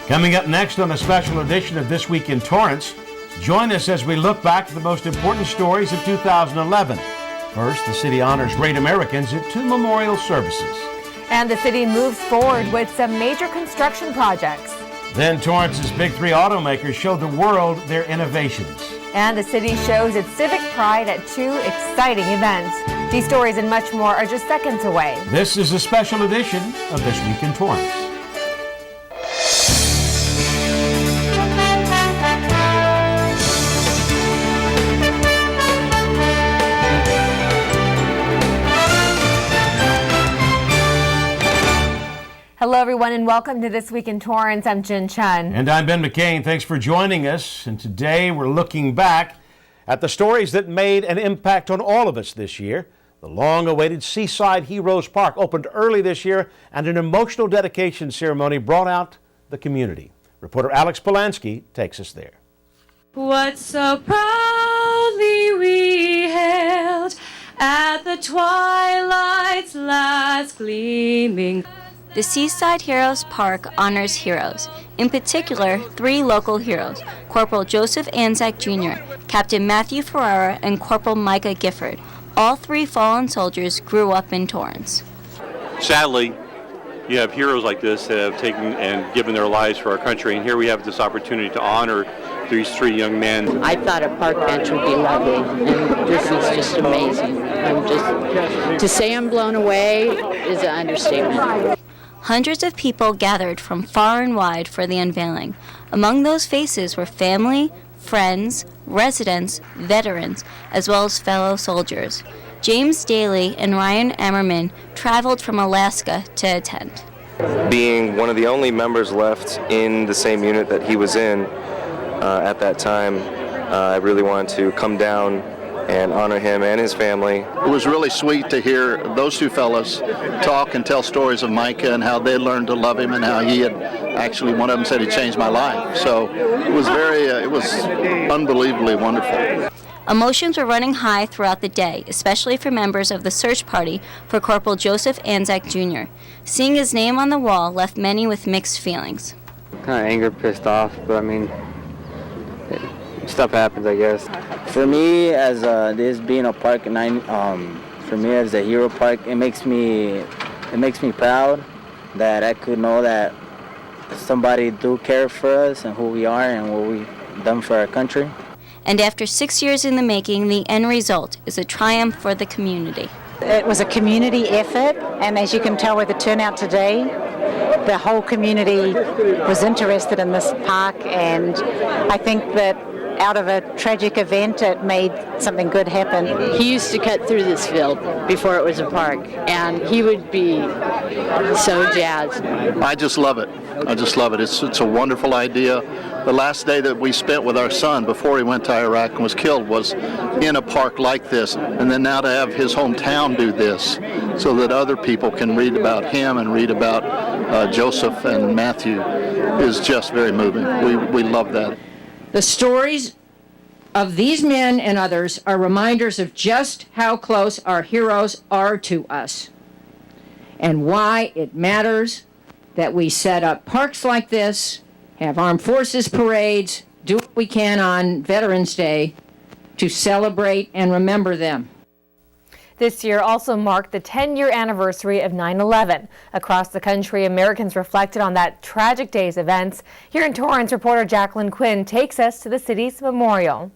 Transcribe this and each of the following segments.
Coming up next on a special edition of This Week in Torrance, join us as we look back to the most important stories of 2011. First, the city honors great Americans at 2 memorial services. And the city moves forward with some major construction projects. Then Torrance's big 3 automakers show the world their innovations. And the city shows its civic pride at 2 exciting events. These stories and much more are just seconds away. This is a special edition of This Week in Torrance. Hello, everyone, and welcome to This Week in Torrance. I'm Jin Chun. And I'm Ben McCain. Thanks for joining us. And today we're looking back at the stories that made an impact on all of us this year. The long-awaited Seaside Heroes Park opened early this year, and an emotional dedication ceremony brought out the community. Reporter Alex Polanski takes us there. What so proudly we hailed at the twilight's last gleaming. The Seaside Heroes Park honors heroes, in particular 3 local heroes, Corporal Joseph Anzac Jr., Captain Matthew Ferrara, and Corporal Micah Gifford. All 3 fallen soldiers grew up in Torrance. Sadly, you have heroes like this that have taken and given their lives for our country, and here we have this opportunity to honor these 3 young men. I thought a park bench would be lovely, and this is just amazing. To say I'm blown away is an understatement. Hundreds of people gathered from far and wide for the unveiling. Among those faces were family, friends, residents, veterans, as well as fellow soldiers. James Daly and Ryan Ammerman traveled from Alaska to attend. Being one of the only members left in the same unit that he was in at that time, I really wanted to come down and honor him and his family. It was really sweet to hear those 2 fellas talk and tell stories of Micah and how they learned to love him and how he had actually, one of them said he changed my life. So it was it was unbelievably wonderful. Emotions were running high throughout the day, especially for members of the search party for Corporal Joseph Anzac Jr. Seeing his name on the wall left many with mixed feelings. Kind of anger, pissed off, but I mean, stuff happens, I guess. For me, as this being a park, and for me as a hero park, it makes me proud that I could know that somebody do care for us and who we are and what we've done for our country. And after 6 years in the making, the end result is a triumph for the community. It was a community effort, and as you can tell with the turnout today, the whole community was interested in this park, and I think that out of a tragic event, it made something good happen. He used to cut through this field before it was a park, and he would be so jazzed. I just love it. I just love it. It's a wonderful idea. The last day that we spent with our son before he went to Iraq and was killed was in a park like this. And then now to have his hometown do this so that other people can read about him and read about Joseph and Matthew is just very moving. We love that. The stories of these men and others are reminders of just how close our heroes are to us and why it matters that we set up parks like this, have armed forces parades, do what we can on Veterans Day to celebrate and remember them. This year also marked the 10-year anniversary of 9/11. Across the country, Americans reflected on that tragic day's events. Here in Torrance, reporter Jacqueline Quinn takes us to the city's memorial.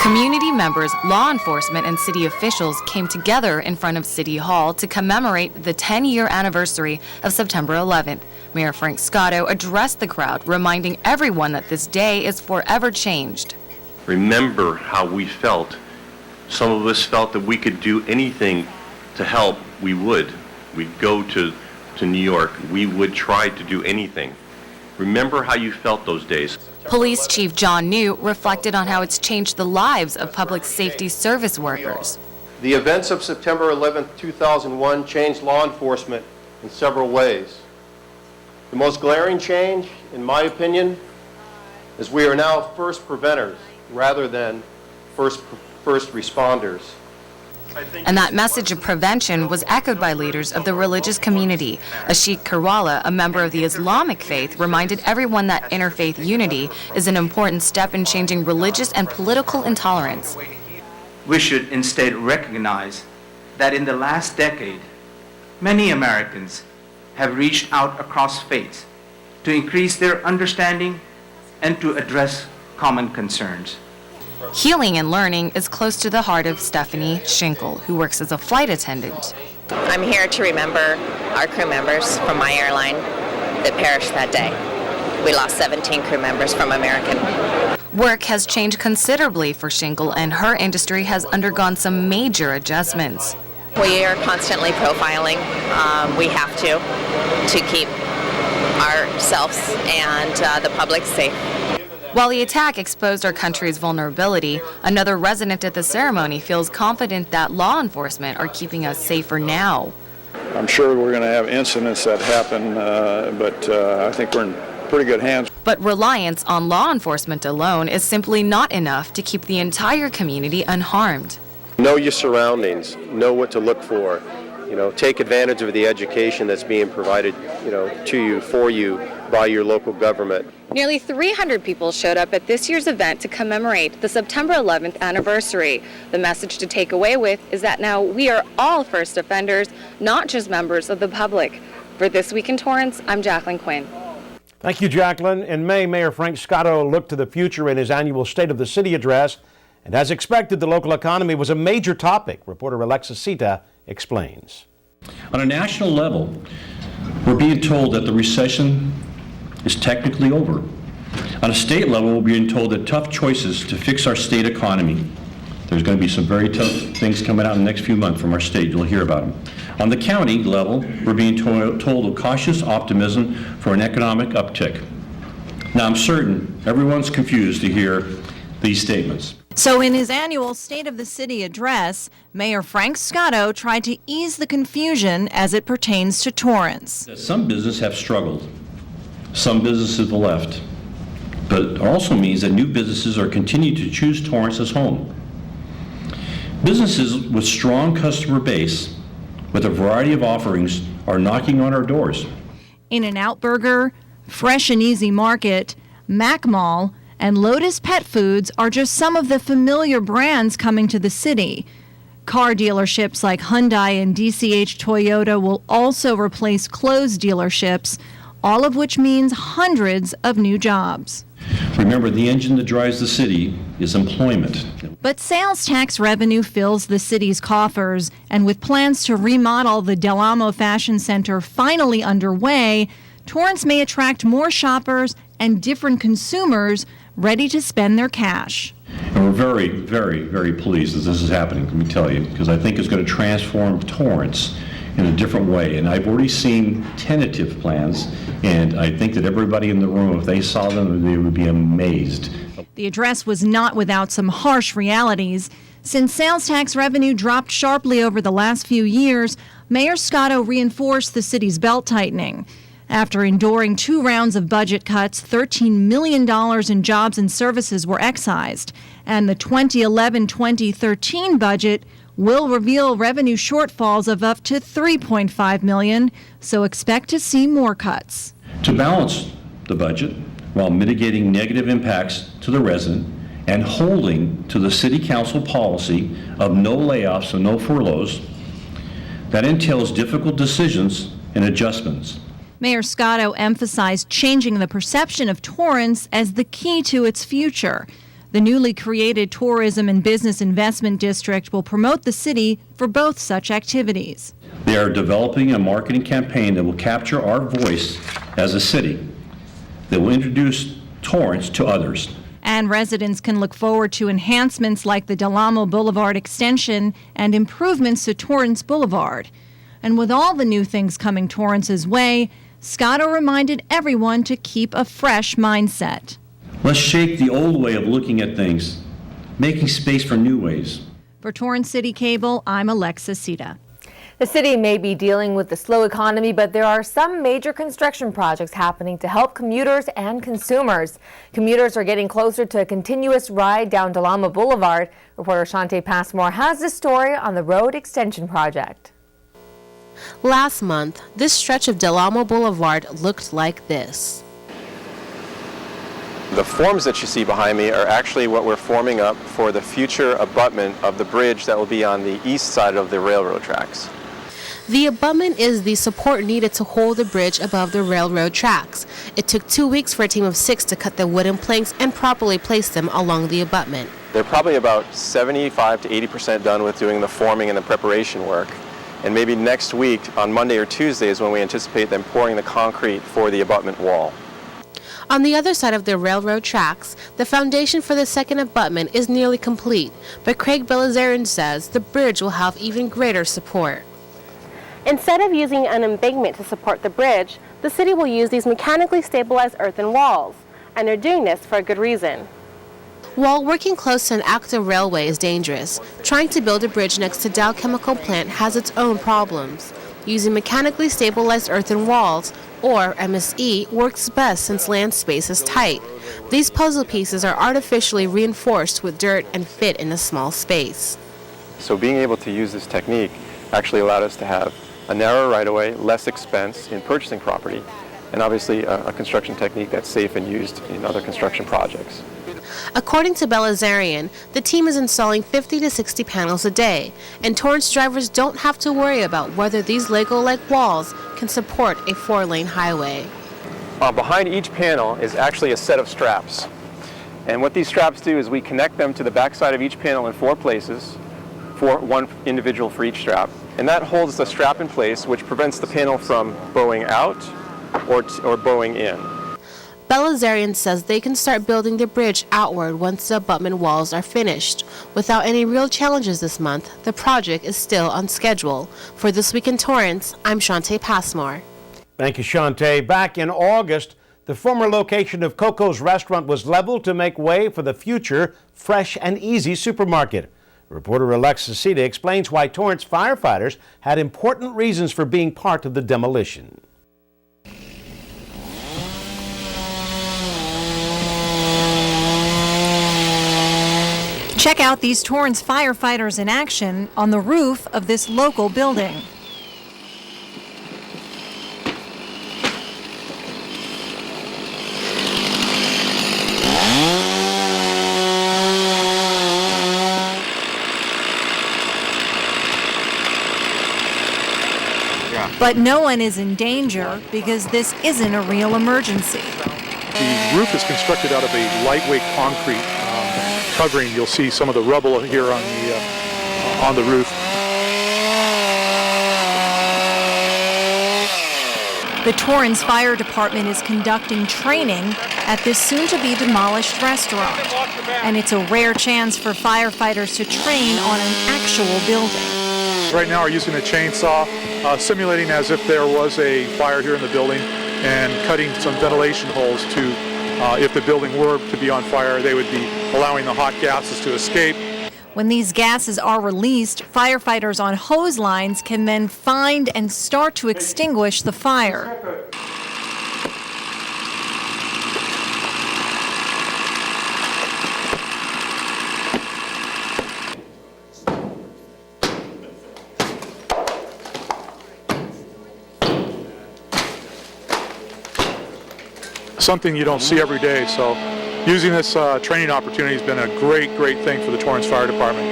Community members, law enforcement, and city officials came together in front of City Hall to commemorate the 10-year anniversary of September 11th. Mayor Frank Scotto addressed the crowd, reminding everyone that this day is forever changed. Remember how we felt. Some of us felt that we could do anything to help. We would. We'd go to New York. We would try to do anything. Remember how you felt those days. Police Chief John New reflected on how it's changed the lives of public safety service workers. The events of September 11, 2001 changed law enforcement in several ways. The most glaring change, in my opinion, is we are now first preventers rather than first responders. And that message of prevention was echoed by leaders of the religious community. Ashik Karwala, a member of the Islamic faith, reminded everyone that interfaith unity is an important step in changing religious and political intolerance. We should instead recognize that in the last decade, many Americans have reached out across faiths to increase their understanding and to address common concerns. Healing and learning is close to the heart of Stephanie Schinkel, who works as a flight attendant. I'm here to remember our crew members from my airline that perished that day. We lost 17 crew members from American. Work has changed considerably for Schinkel, and her industry has undergone some major adjustments. We are constantly profiling. We have to keep ourselves and the public safe. While the attack exposed our country's vulnerability, another resident at the ceremony feels confident that law enforcement are keeping us safer now. I'm sure we're going to have incidents that happen, but I think we're in pretty good hands. But reliance on law enforcement alone is simply not enough to keep the entire community unharmed. Know your surroundings, know what to look for. Take advantage of the education that's being provided, to you, for you, by your local government. Nearly 300 people showed up at this year's event to commemorate the September 11th anniversary. The message to take away with is that now we are all first offenders, not just members of the public. For This Week in Torrance, I'm Jacqueline Quinn. Thank you, Jacqueline. In May, Mayor Frank Scotto looked to the future in his annual State of the City address. And as expected, the local economy was a major topic. Reporter Alexis Sita explains. On a national level, we're being told that the recession is technically over. On a state level, we're being told that tough choices to fix our state economy. There's going to be some very tough things coming out in the next few months from our state. You'll hear about them. On the county level, we're being told of cautious optimism for an economic uptick. Now, I'm certain everyone's confused to hear these statements. So in his annual State of the City address, Mayor Frank Scotto tried to ease the confusion as it pertains to Torrance. Some businesses have struggled. Some businesses have left. But it also means that new businesses are continuing to choose Torrance as home. Businesses with strong customer base, with a variety of offerings, are knocking on our doors. In-N-Out Burger, Fresh and Easy Market, Mac Mall, and Lotus Pet Foods are just some of the familiar brands coming to the city. Car dealerships like Hyundai and DCH Toyota will also replace closed dealerships, all of which means hundreds of new jobs. Remember, the engine that drives the city is employment. But sales tax revenue fills the city's coffers, and with plans to remodel the Del Amo Fashion Center finally underway, Torrance may attract more shoppers and different consumers ready to spend their cash. And we're very, very, very pleased that this is happening, let me tell you, because I think it's going to transform Torrance in a different way. And I've already seen tentative plans, and I think that everybody in the room, if they saw them, they would be amazed. The address was not without some harsh realities. Since sales tax revenue dropped sharply over the last few years, Mayor Scotto reinforced the city's belt-tightening. After enduring 2 rounds of budget cuts, $13 million in jobs and services were excised, and the 2011-2013 budget will reveal revenue shortfalls of up to $3.5 million, so expect to see more cuts. To balance the budget while mitigating negative impacts to the resident and holding to the City Council policy of no layoffs and no furloughs, that entails difficult decisions and adjustments. Mayor Scotto emphasized changing the perception of Torrance as the key to its future. The newly created Tourism and Business Investment District will promote the city for both such activities. They are developing a marketing campaign that will capture our voice as a city, that will introduce Torrance to others. And residents can look forward to enhancements like the Del Amo Boulevard extension and improvements to Torrance Boulevard. And with all the new things coming Torrance's way, Scotto reminded everyone to keep a fresh mindset. Let's shake the old way of looking at things, making space for new ways. For Torrance City Cable, I'm Alexis Sita. The city may be dealing with the slow economy, but there are some major construction projects happening to help commuters and consumers. Commuters are getting closer to a continuous ride down Del Amo Boulevard. Reporter Shante Passmore has this story on the road extension project. Last month, this stretch of Del Amo Boulevard looked like this. The forms that you see behind me are actually what we're forming up for the future abutment of the bridge that will be on the east side of the railroad tracks. The abutment is the support needed to hold the bridge above the railroad tracks. It took 2 weeks for a team of 6 to cut the wooden planks and properly place them along the abutment. They're probably about 75 to 80% done with doing the forming and the preparation work. And maybe next week, on Monday or Tuesday, is when we anticipate them pouring the concrete for the abutment wall. On the other side of the railroad tracks, the foundation for the second abutment is nearly complete, but Craig Belazarian says the bridge will have even greater support. Instead of using an embankment to support the bridge, the city will use these mechanically stabilized earthen walls, and they're doing this for a good reason. While working close to an active railway is dangerous, trying to build a bridge next to Dow Chemical Plant has its own problems. Using mechanically stabilized earthen walls, or MSE, works best since land space is tight. These puzzle pieces are artificially reinforced with dirt and fit in a small space. So being able to use this technique actually allowed us to have a narrower right-of-way, less expense in purchasing property, and obviously a construction technique that's safe and used in other construction projects. According to Belazarian, the team is installing 50 to 60 panels a day, and Torrance drivers don't have to worry about whether these Lego-like walls can support a 4-lane highway. Behind each panel is actually a set of straps. And what these straps do is we connect them to the backside of each panel in 4 places, one individual for each strap. And that holds the strap in place, which prevents the panel from bowing out or bowing in. Belazarian says they can start building the bridge outward once the abutment walls are finished. Without any real challenges this month, the project is still on schedule. For This Week in Torrance, I'm Shante Passmore. Thank you, Shante. Back in August, the former location of Coco's restaurant was leveled to make way for the future Fresh and Easy supermarket. Reporter Alexis Sita explains why Torrance firefighters had important reasons for being part of the demolition. Check out these Torrance firefighters in action on the roof of this local building. But no one is in danger because this isn't a real emergency. The roof is constructed out of a lightweight concrete covering. You'll see some of the rubble here on the roof. The Torrance Fire Department is conducting training at this soon-to-be demolished restaurant, and it's a rare chance for firefighters to train on an actual building. Right now we're using a chainsaw, simulating as if there was a fire here in the building, and cutting some ventilation holes to, if the building were to be on fire, they would be allowing the hot gases to escape. When these gases are released, firefighters on hose lines can then find and start to extinguish the fire. Something you don't see every day, so using this training opportunity has been a great thing for the Torrance Fire Department.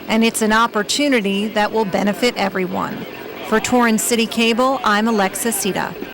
And it's an opportunity that will benefit everyone. For Torrance City Cable, I'm Alexis Sita.